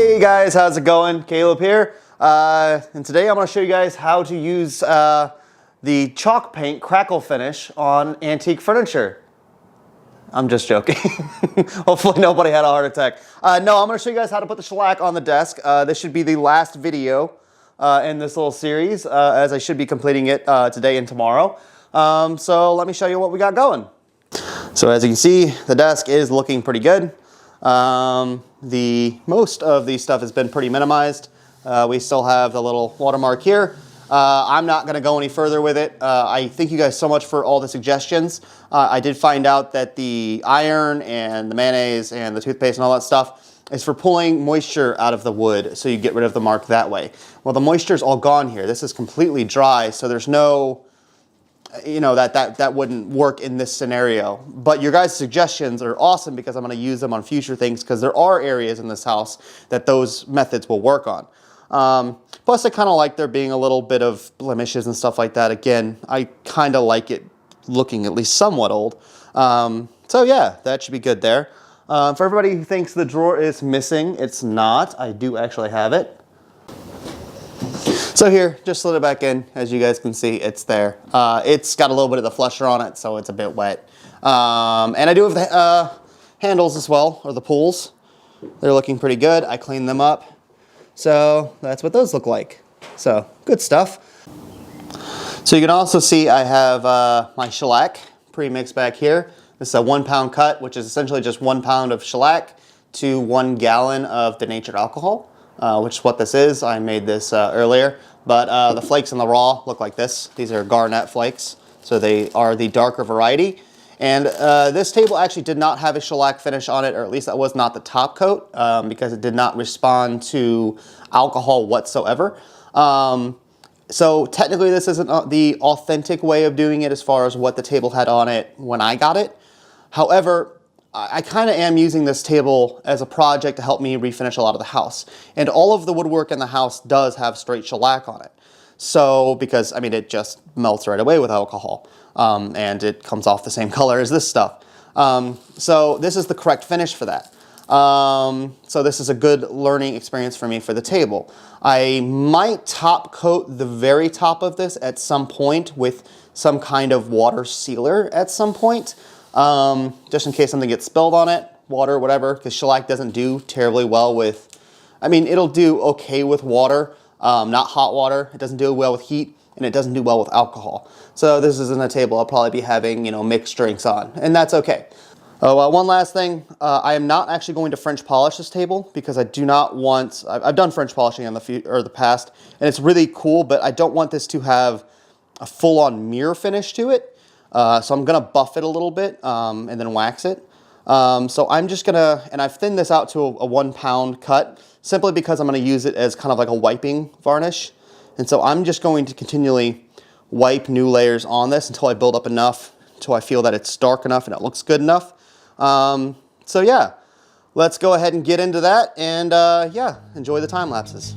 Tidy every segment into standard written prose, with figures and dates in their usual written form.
Hey guys, how's it going? Caleb here. And today I'm going to show you guys how to use the chalk paint crackle finish on antique furniture. I'm just joking. Hopefully nobody had a heart attack. No, I'm going to show you guys how to put the shellac on the desk. This should be the last video in this little series, as I should be completing it today and tomorrow. So let me show you what we got going. So as you can see, the desk is looking pretty good. Most of the stuff has been pretty minimized. We still have the little watermark here. I'm not going to go any further with it. I thank you guys so much for all the suggestions. I did find out that the iron and the mayonnaise and the toothpaste and all that stuff is for pulling moisture out of the wood, so you get rid of the mark that way. Well, the moisture is all gone here. This is completely dry, so there's no, you know, that wouldn't work in this scenario. But your guys' suggestions are awesome because I'm going to use them on future things, because there are areas in this house that those methods will work on. Plus I kind of like there being a little bit of blemishes and stuff like that. Again, I kind of like it looking at least somewhat old. So yeah, that should be good there. For everybody who thinks the drawer is missing, it's not. I do actually have it. So here, just slid it back in. As you guys can see, it's there. It's got a little bit of the flusher on it, so it's a bit wet. And I do have the handles as well, or the pulls. They're looking pretty good. I cleaned them up. So that's what those look like. So good stuff. So you can also see I have my shellac pre-mixed back here. This is a 1 pound cut, which is essentially just 1 pound of shellac to 1 gallon of denatured alcohol, which is what this is. I made this earlier. But the flakes in the raw look like this. These are garnet flakes, so they are the darker variety. And this table actually did not have a shellac finish on it, or at least that was not the top coat, because it did not respond to alcohol whatsoever. So technically this isn't the authentic way of doing it as far as what the table had on it when I got it. However, I kind of am using this table as a project to help me refinish a lot of the house. And all of the woodwork in the house does have straight shellac on it. So, because, I mean, it just melts right away with alcohol. And it comes off the same color as this stuff. So this is the correct finish for that. So this is a good learning experience for me for the table. I might top coat the very top of this at some point with some kind of water sealer at some point. Just in case something gets spilled on it, water, whatever, because shellac doesn't do terribly well with, I mean, it'll do okay with water, not hot water. It doesn't do well with heat, and it doesn't do well with alcohol. So this isn't a table I'll probably be having, you know, mixed drinks on, and that's okay. Oh, one last thing, I am not actually going to French polish this table because I do not want, I've done French polishing in the past, and it's really cool, but I don't want this to have a full-on mirror finish to it. So I'm gonna buff it a little bit and then wax it. So I'm just gonna, and I've thinned this out to a 1 pound cut simply because I'm gonna use it as kind of like a wiping varnish. And so I'm just going to continually wipe new layers on this until I build up enough, until I feel that it's dark enough and it looks good enough. So yeah, let's go ahead and get into that and yeah, enjoy the time lapses.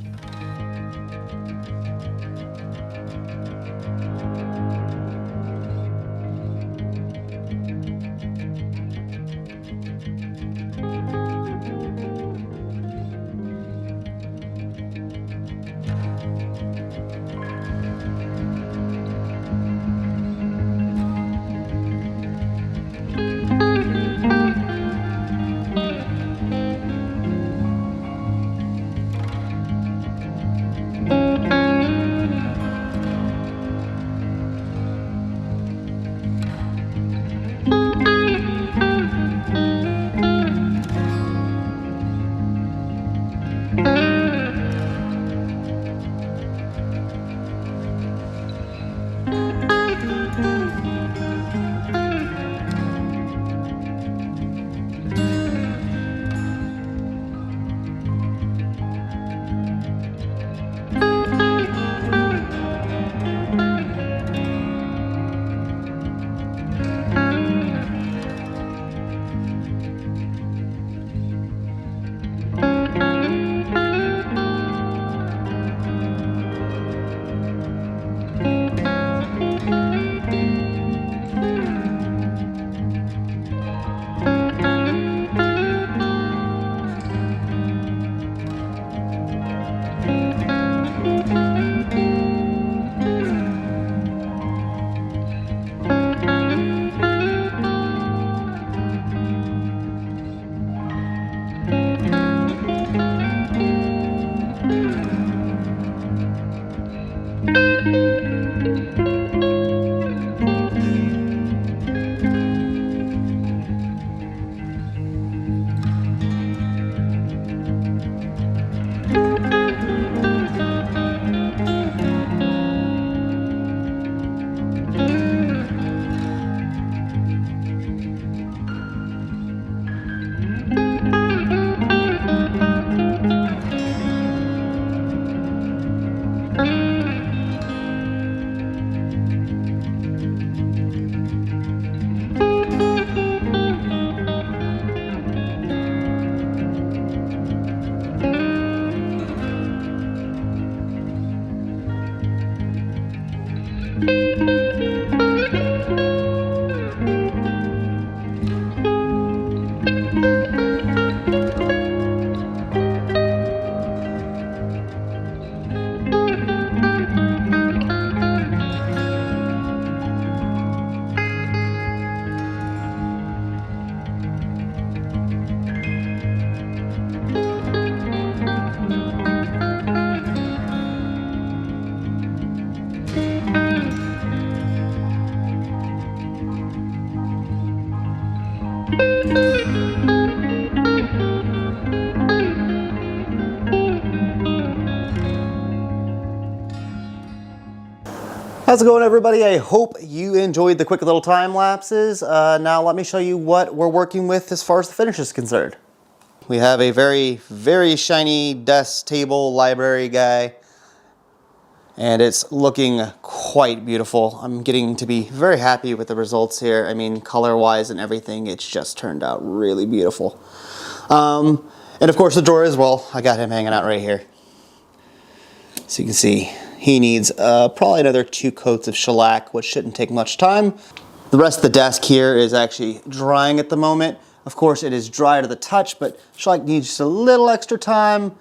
How's it going, everybody? I hope you enjoyed the quick little time lapses. Now let me show you what we're working with as far as the finish is concerned. We have a very, very shiny desk, table, library guy, and it's looking quite beautiful. I'm getting to be very happy with the results here. I mean, color-wise and everything, it's just turned out really beautiful. And of course the drawer as well. I got him hanging out right here. So you can see he needs probably another 2 coats of shellac, which shouldn't take much time. The rest of the desk here is actually drying at the moment. Of course, it is dry to the touch, but shellac needs just a little extra time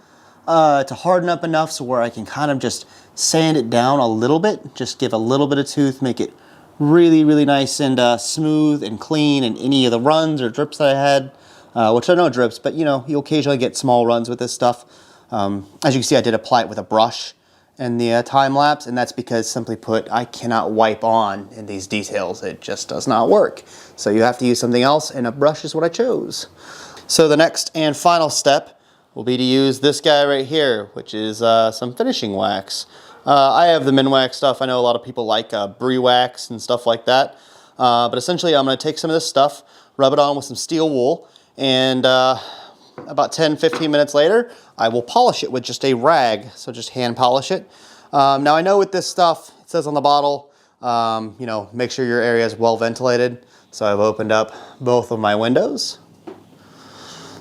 to harden up enough so where I can kind of just sand it down a little bit, just give a little bit of tooth, make it really, really nice and smooth and clean, and any of the runs or drips that I had, which are no drips, but you know, you occasionally get small runs with this stuff. As you can see, I did apply it with a brush in the time lapse, and that's because, simply put, I cannot wipe on in these details. It just does not work. So you have to use something else, and a brush is what I chose. So the next and final step will be to use this guy right here, which is some finishing wax. I have the Minwax stuff. I know a lot of people like Brie wax and stuff like that. But essentially, I'm going to take some of this stuff, rub it on with some steel wool, and about 10-15 minutes later, I will polish it with just a rag, so just hand polish it. Now I know with this stuff, it says on the bottle, you know, make sure your area is well ventilated. So I've opened up both of my windows.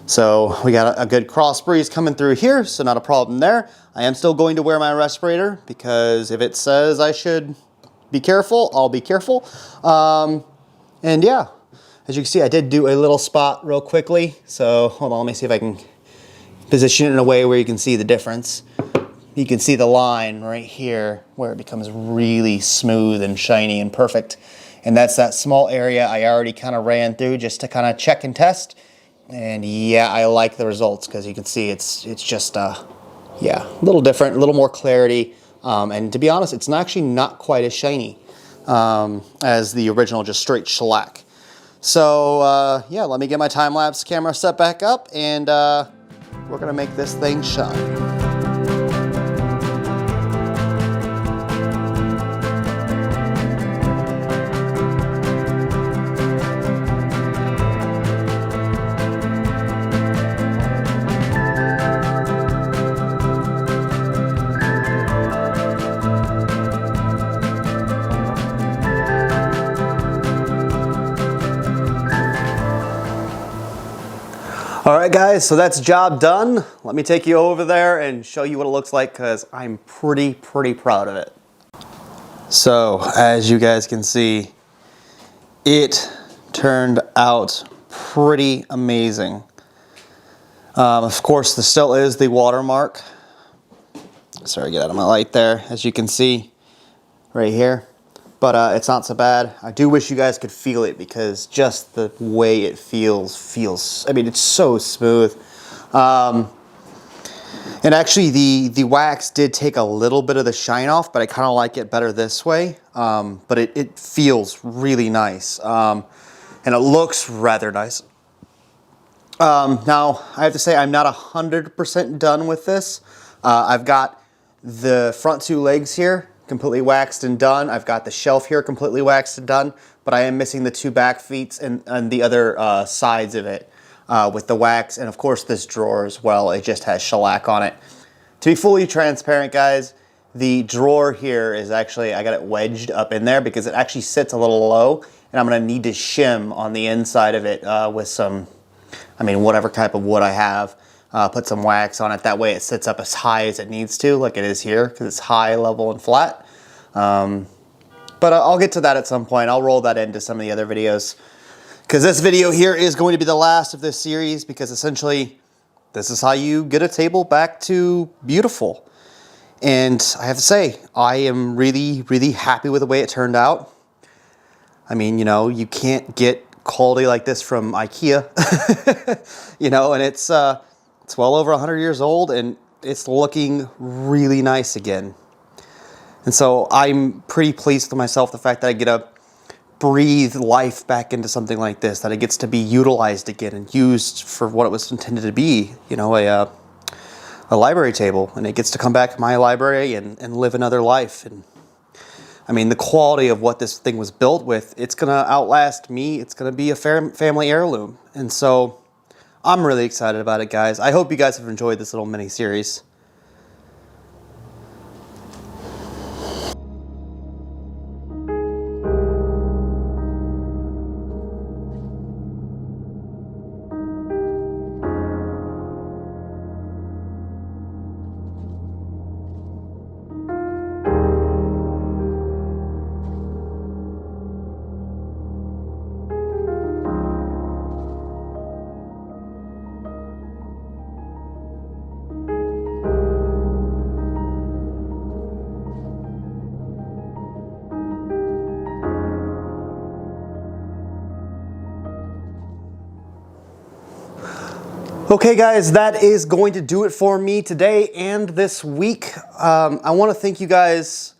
So we got a good cross breeze coming through here, so not a problem there. I am still going to wear my respirator because if it says I should be careful, I'll be careful. And yeah. As you can see, I did do a little spot real quickly. So hold on, let me see if I can position it in a way where you can see the difference. You can see the line right here where it becomes really smooth and shiny and perfect. And that's that small area I already kind of ran through just to kind of check and test. And yeah, I like the results because you can see it's just, yeah, a little different, a little more clarity. And to be honest, it's actually not quite as shiny as the original just straight shellac. So yeah, let me get my time-lapse camera set back up, and we're gonna make this thing shine. All right, guys, so that's job done. Let me take you over there and show you what it looks like because I'm pretty proud of it. So, as you guys can see, it turned out pretty amazing. Of course, there still is the watermark. Sorry, get out of my light there, as you can see right here. But it's not so bad. I do wish you guys could feel it because just the way it feels, I mean, it's so smooth. And actually the wax did take a little bit of the shine off, but I kind of like it better this way. But it feels really nice. And it looks rather nice. Now, I have to say I'm not 100% done with this. I've got the front 2 legs here completely waxed and done. I've got the shelf here completely waxed and done, but I am missing the 2 back feet and the other sides of it with the wax, and of course this drawer as well. It just has shellac on it. To be fully transparent, guys, the drawer here is actually, I got it wedged up in there because it actually sits a little low, and I'm gonna need to shim on the inside of it with some, I mean, whatever type of wood I have. Put some wax on it. That way it sits up as high as it needs to, like it is here, because it's high, level, and flat. But I'll get to that at some point. I'll roll that into some of the other videos. Because this video here is going to be the last of this series, because essentially this is how you get a table back to beautiful. And I have to say, I am really happy with the way it turned out. I mean, you know, you can't get quality like this from IKEA. You know, and it's well over 100 years old, and it's looking really nice again. And so I'm pretty pleased with myself, the fact that I get to breathe life back into something like this, that it gets to be utilized again and used for what it was intended to be, you know, a library table, and it gets to come back to my library and live another life. And I mean, the quality of what this thing was built with, it's gonna outlast me. It's gonna be a family heirloom. And so I'm really excited about it, guys. I hope you guys have enjoyed this little mini series. Okay guys, that is going to do it for me today and this week. I want to thank you guys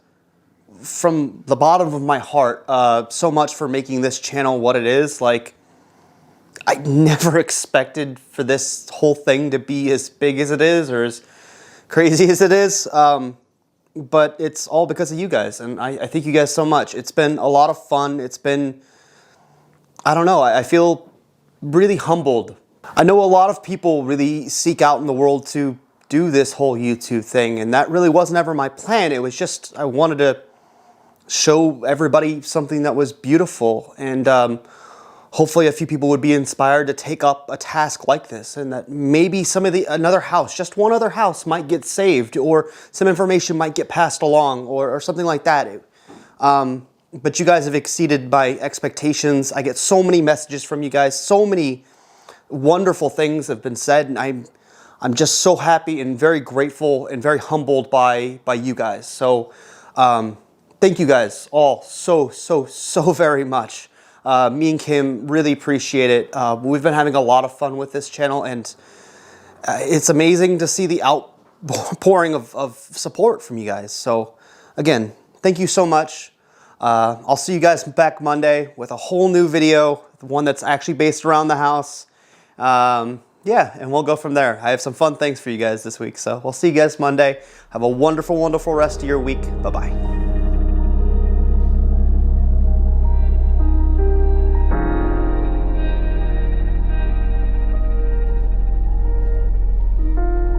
from the bottom of my heart so much for making this channel what it is. Like, I never expected for this whole thing to be as big as it is or as crazy as it is. But it's all because of you guys, and I thank you guys so much. It's been a lot of fun. It's been, I don't know, I feel really humbled. I know a lot of people really seek out in the world to do this whole YouTube thing, and that really wasn't ever my plan. It was just, I wanted to show everybody something that was beautiful, and hopefully a few people would be inspired to take up a task like this, and that maybe another house, just one other house might get saved, or some information might get passed along, or something like that. But you guys have exceeded my expectations. I get so many messages from you guys, so many wonderful things have been said, and I'm just so happy and very grateful and very humbled by you guys. So thank you guys all so very much. Me and Kim really appreciate it. We've been having a lot of fun with this channel, and it's amazing to see the outpouring of support from you guys. So again, thank you so much. I'll see you guys back Monday with a whole new video, the one that's actually based around the house. Yeah, and we'll go from there. I have some fun things for you guys this week, so we'll see you guys Monday. Have a wonderful, wonderful rest of your week. Bye-bye.